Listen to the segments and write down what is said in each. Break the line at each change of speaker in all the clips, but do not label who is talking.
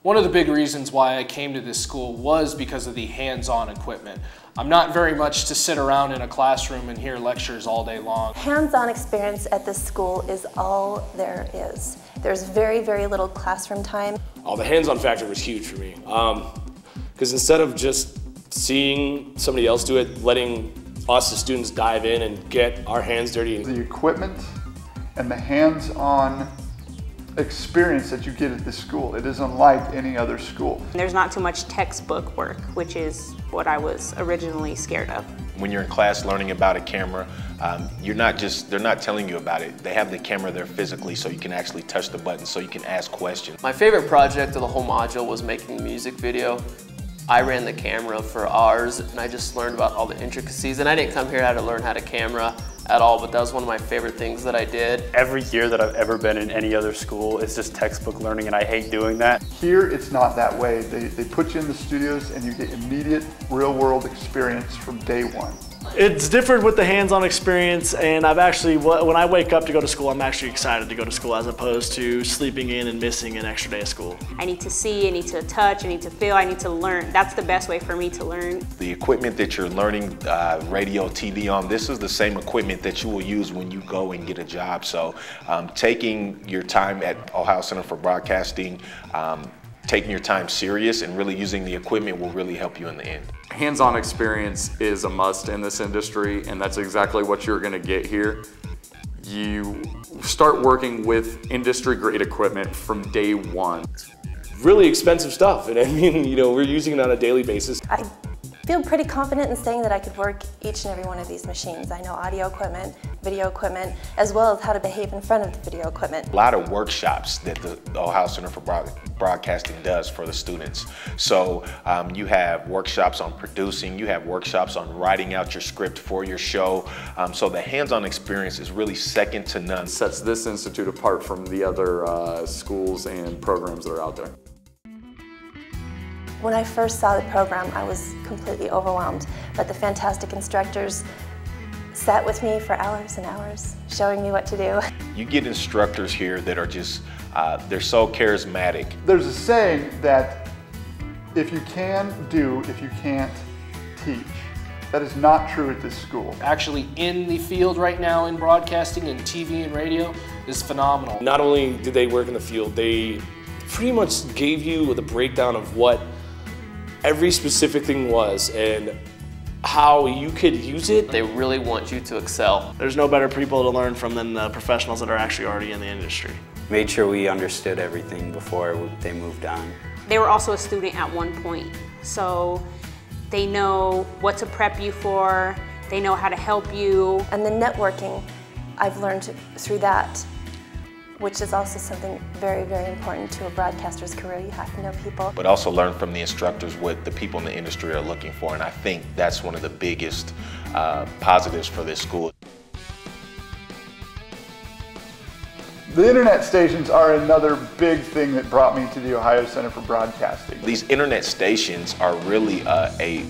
One of the big reasons why I came to this school was because of the hands-on equipment. I'm not very much to sit around in a classroom and hear lectures all day long.
Hands-on experience at this school is all there is. There's very, very little classroom time.
Oh, the hands-on factor was huge for me. Because instead of just seeing somebody else do it, letting us as students dive in and get our hands dirty.
The equipment and the hands-on experience that you get at this school, it is unlike any other school.
There's not too much textbook work, which is what I was originally scared of.
When you're in class learning about a camera, they're not telling you about it. They have the camera there physically so you can actually touch the button, so you can ask questions.
My favorite project of the whole module was making a music video. I ran the camera for ours and I just learned about all the intricacies, and I didn't come here to learn how to camera at all, but that was one of my favorite things that I did.
Every year that I've ever been in any other school is just textbook learning, and I hate doing that.
Here it's not that way. They put you in the studios and you get immediate real-world experience from day one.
It's different with the hands-on experience, and I've actually, when I wake up to go to school, I'm actually excited to go to school as opposed to sleeping in and missing an extra day of school.
I need to see, I need to touch, I need to feel, I need to learn. That's the best way for me to learn.
The equipment that you're learning radio, TV on, this is the same equipment that you will use when you go and get a job. So taking your time at Ohio Center for Broadcasting, taking your time serious and really using the equipment will really help you in the end.
Hands-on experience is a must in this industry, and that's exactly what you're going to get here. You start working with industry-grade equipment from day one.
Really expensive stuff, and I mean, you know, we're using it on a daily basis.
I feel pretty confident in saying that I could work each and every one of these machines. I know audio equipment, video equipment, as well as how to behave in front of the video equipment.
A lot of workshops that the Ohio Center for Broadcasting does for the students. So you have workshops on producing, you have workshops on writing out your script for your show. So the hands-on experience is really second to none.
It sets this institute apart from the other schools and programs that are out there.
When I first saw the program, I was completely overwhelmed, but the fantastic instructors sat with me for hours and hours, showing me what to do.
You get instructors here that are just, they're so charismatic.
There's a saying that if you can do, if you can't teach. That is not true at this school.
Actually in the field right now in broadcasting and TV and radio is phenomenal.
Not only did they work in the field, they pretty much gave you the breakdown of what every specific thing was and how you could use it.
They really want you to excel.
There's no better people to learn from than the professionals that are actually already in the industry.
Made sure we understood everything before they moved on.
They were also a student at one point, so they know what to prep you for, they know how to help you.
And the networking, I've learned through that, which is also something very, very important to a broadcaster's career. You have to know people.
But also learn from the instructors what the people in the industry are looking for, and I think that's one of the biggest positives for this school.
The internet stations are another big thing that brought me to the Ohio Center for Broadcasting.
These internet stations are really a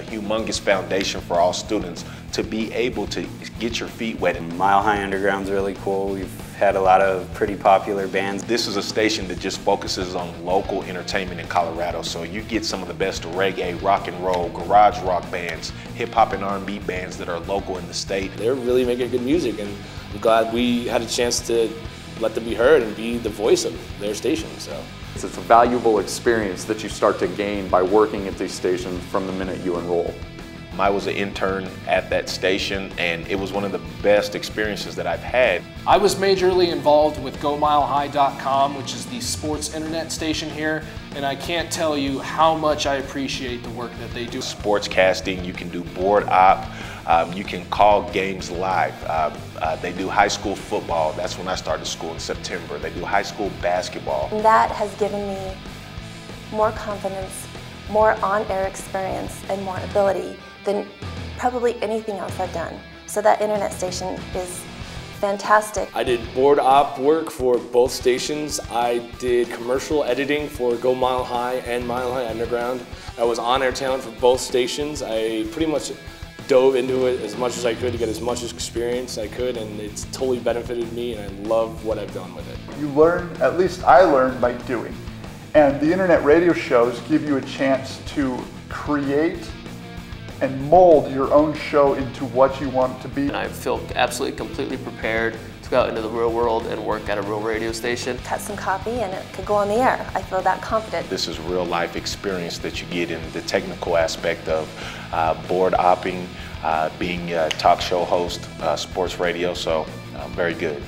humongous foundation for all students to be able to get your feet wet.
Mile High Underground's really cool. We've had a lot of pretty popular bands.
This is a station that just focuses on local entertainment in Colorado, so you get some of the best reggae, rock and roll, garage rock bands, hip hop and R&B bands that are local in the state.
They're really making good music, and I'm glad we had a chance to let them be heard and be the voice of their station. So
It's a valuable experience that you start to gain by working at these stations from the minute you enroll.
I was an intern at that station, and it was one of the best experiences that I've had.
I was majorly involved with GoMileHigh.com, which is the sports internet station here, and I can't tell you how much I appreciate the work that they do.
Sportscasting, you can do board op, you can call games live. They do high school football. That's when I started school in September. They do high school basketball.
And that has given me more confidence, more on-air experience, and more ability than probably anything else I've done. So that internet station is fantastic.
I did board op work for both stations. I did commercial editing for Go Mile High and Mile High Underground. I was on-air talent for both stations. I pretty much dove into it as much as I could to get as much experience I could, and it's totally benefited me, and I love what I've done with it.
You learn, at least I learned by doing. And the internet radio shows give you a chance to create and mold your own show into what you want it to be.
And I feel absolutely completely prepared to go out into the real world and work at a real radio station.
Cut some copy and it could go on the air. I feel that confident.
This is real life experience that you get in the technical aspect of board opping, being a talk show host, sports radio, so very good.